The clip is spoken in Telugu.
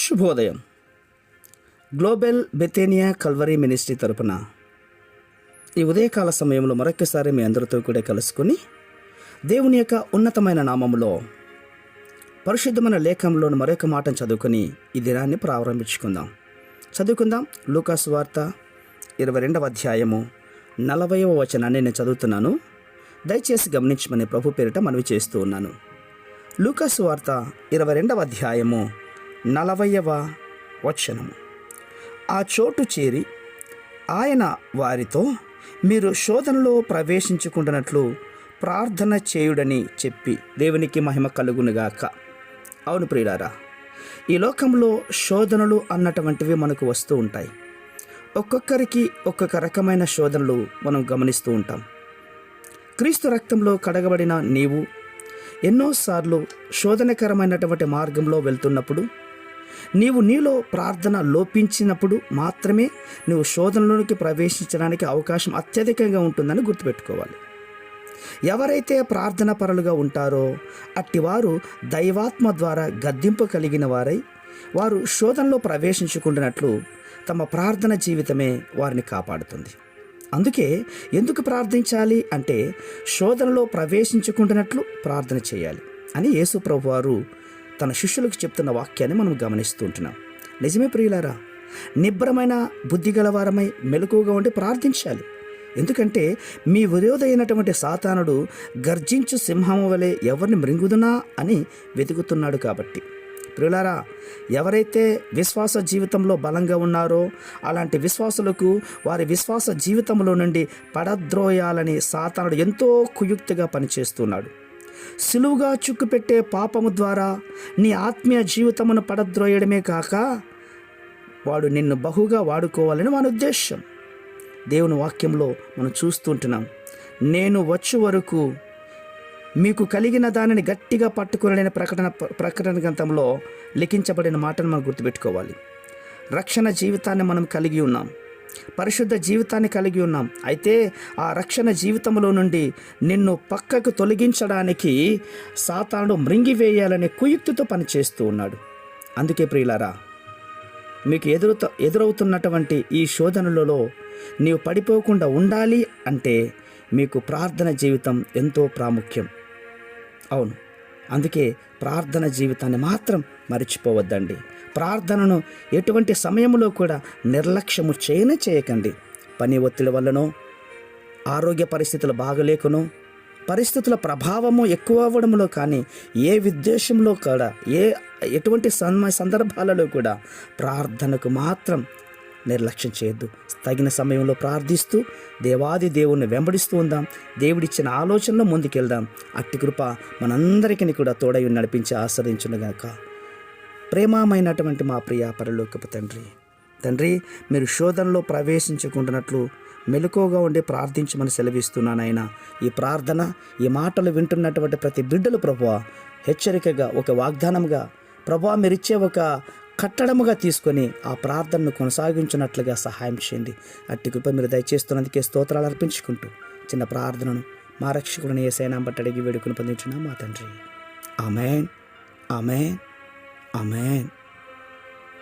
శుభోదయం. గ్లోబల్ బెతేనియా కల్వరీ మినిస్ట్రీ తరపున ఈ ఉదయకాల సమయంలో మరొకసారి మీ అందరితో కూడా కలుసుకొని దేవుని యొక్క ఉన్నతమైన నామములో పరిశుద్ధమైన లేఖంలోని మరొక మాటను చదువుకొని ఈ దినాన్ని ప్రారంభించుకుందాం. లూకాసు వార్త 22వ అధ్యాయము 40వ వచనాన్ని నేను చదువుతున్నాను. దయచేసి గమనించమని ప్రభు పేరిట మనవి చేస్తూ ఉన్నాను. లూకాసు వార్త 22వ అధ్యాయము 40వ వచనము. ఆ చోటు చేరి ఆయన వారితో, మీరు శోధనలో ప్రవేశించుకుంటున్నట్లు ప్రార్థన చేయుడని చెప్పి దేవునికి మహిమ కలుగునుగాక. అవును ప్రియులారా, ఈ లోకంలో శోధనలు అన్నటువంటివి మనకు వస్తూ ఉంటాయి. ఒక్కొక్కరికి ఒక్కొక్క రకమైన శోధనలు మనం గమనిస్తూ ఉంటాం. క్రీస్తు రక్తంలో కడగబడిన నీవు ఎన్నోసార్లు శోధనకరమైనటువంటి మార్గంలో వెళ్తున్నప్పుడు, నీలో ప్రార్థన లోపించినప్పుడు మాత్రమే నువ్వు శోధనలోనికి ప్రవేశించడానికి అవకాశం అత్యధికంగా ఉంటుందని గుర్తుపెట్టుకోవాలి. ఎవరైతే ప్రార్థన పరులుగా ఉంటారో అట్టివారు దైవాత్మ ద్వారా గద్దింపు కలిగిన వారై వారు శోధనలో ప్రవేశించుకుంటున్నట్లు తమ ప్రార్థన జీవితమే వారిని కాపాడుతుంది. అందుకే ఎందుకు ప్రార్థించాలి అంటే శోధనలో ప్రవేశించుకుంటున్నట్లు ప్రార్థన చేయాలి అని యేసు ప్రభు వారు తన శిష్యులకు చెప్తున్న వాక్యాన్ని మనం గమనిస్తూ ఉంటున్నాం. నిజమే ప్రియులారా, నిబ్బరమైన బుద్ధి గలవారమై మెలకువగా ఉండి ప్రార్థించాలి. ఎందుకంటే మీ విరోధైనటువంటి సాతానుడు గర్జించు సింహము వలె ఎవరిని మృంగుదునా అని వెతుకుతున్నాడు. కాబట్టి ప్రియులారా, ఎవరైతే విశ్వాస జీవితంలో బలంగా ఉన్నారో అలాంటి విశ్వాసులకు వారి విశ్వాస జీవితంలో నుండి పడద్రోయాలని సాతానుడు ఎంతో కుయుక్తిగా పనిచేస్తున్నాడు. సులువుగా చుక్కుపెట్టే పాపము ద్వారా నీ ఆత్మీయ జీవితమును పడద్రోయడమే కాక వాడు నిన్ను బహుగా వాడుకోవాలని వాని ఉద్దేశం. దేవుని వాక్యంలో మనం చూస్తుంటున్నాం, నేను వచ్చు వరకు మీకు కలిగిన దానిని గట్టిగా పట్టుకోలేని ప్రకటన గ్రంథంలో లిఖించబడిన మాటను మనం గుర్తుపెట్టుకోవాలి. రక్షణ జీవితాన్ని మనం కలిగి ఉన్నాం, పరిశుద్ధ జీవితాన్ని కలిగి ఉన్నాం. అయితే ఆ రక్షణ జీవితంలో నుండి నిన్ను పక్కకు తొలగించడానికి సాతానుడు మృంగివేయాలనే కుయుక్తితో పనిచేస్తూ ఉన్నాడు. అందుకే ప్రియులారా, మీకు ఎదురవుతున్నటువంటి ఈ శోధనలలో నీవు పడిపోకుండా ఉండాలి అంటే మీకు ప్రార్థన జీవితం ఎంతో ప్రాముఖ్యం. అవును, అందుకే ప్రార్థన జీవితాన్ని మాత్రం మర్చిపోవద్దండి. ప్రార్థనను ఎటువంటి సమయంలో కూడా నిర్లక్ష్యము చేయకండి. పని ఒత్తిడి వల్లనో, ఆరోగ్య పరిస్థితులు బాగలేకనో, పరిస్థితుల ప్రభావము ఎక్కువ అవ్వడంలో కానీ ఏ ఉద్దేశంలో కూడా ఎటువంటి సందర్భాలలో కూడా ప్రార్థనకు మాత్రం నిర్లక్ష్యం చేయొద్దు. తగిన సమయంలో ప్రార్థిస్తూ దేవాది దేవుణ్ణి వెంబడిస్తూ ఉందాం. దేవుడిచ్చిన ఆలోచనలో ముందుకెళ్దాం. అట్టి కృప మనందరికీ కూడా తోడై నడిపించి ఆశ్రయించునుగాక. ప్రేమమైనటువంటి మా ప్రియ పరలోకపు తండ్రి, మీరు శోధనలో ప్రవేశించుకుంటున్నట్లు మెలకువగా ఉండి ప్రార్థించమని సెలవిస్తున్నానైనా ఈ ప్రార్థన, ఈ మాటలు వింటున్నటువంటి ప్రతి బిడ్డలు ప్రభువా హెచ్చరికగా, ఒక వాగ్దానంగా ప్రభువా మీరిచ్చే ఒక కట్టడముగా తీసుకొని ఆ ప్రార్థనను కొనసాగించినట్లుగా సహాయం చేయండి. అట్టి కృప మీరు దయచేస్తున్నందుకే స్తోత్రాలు అర్పించుకుంటూ చిన్న ప్రార్థనను మా రక్షకుడిని యేసయ్య నామమున బట్టి అడిగి వేడుకొని పొందించున్నాం మా తండ్రి. ఆమేన్, ఆమేన్, ఆమేన్.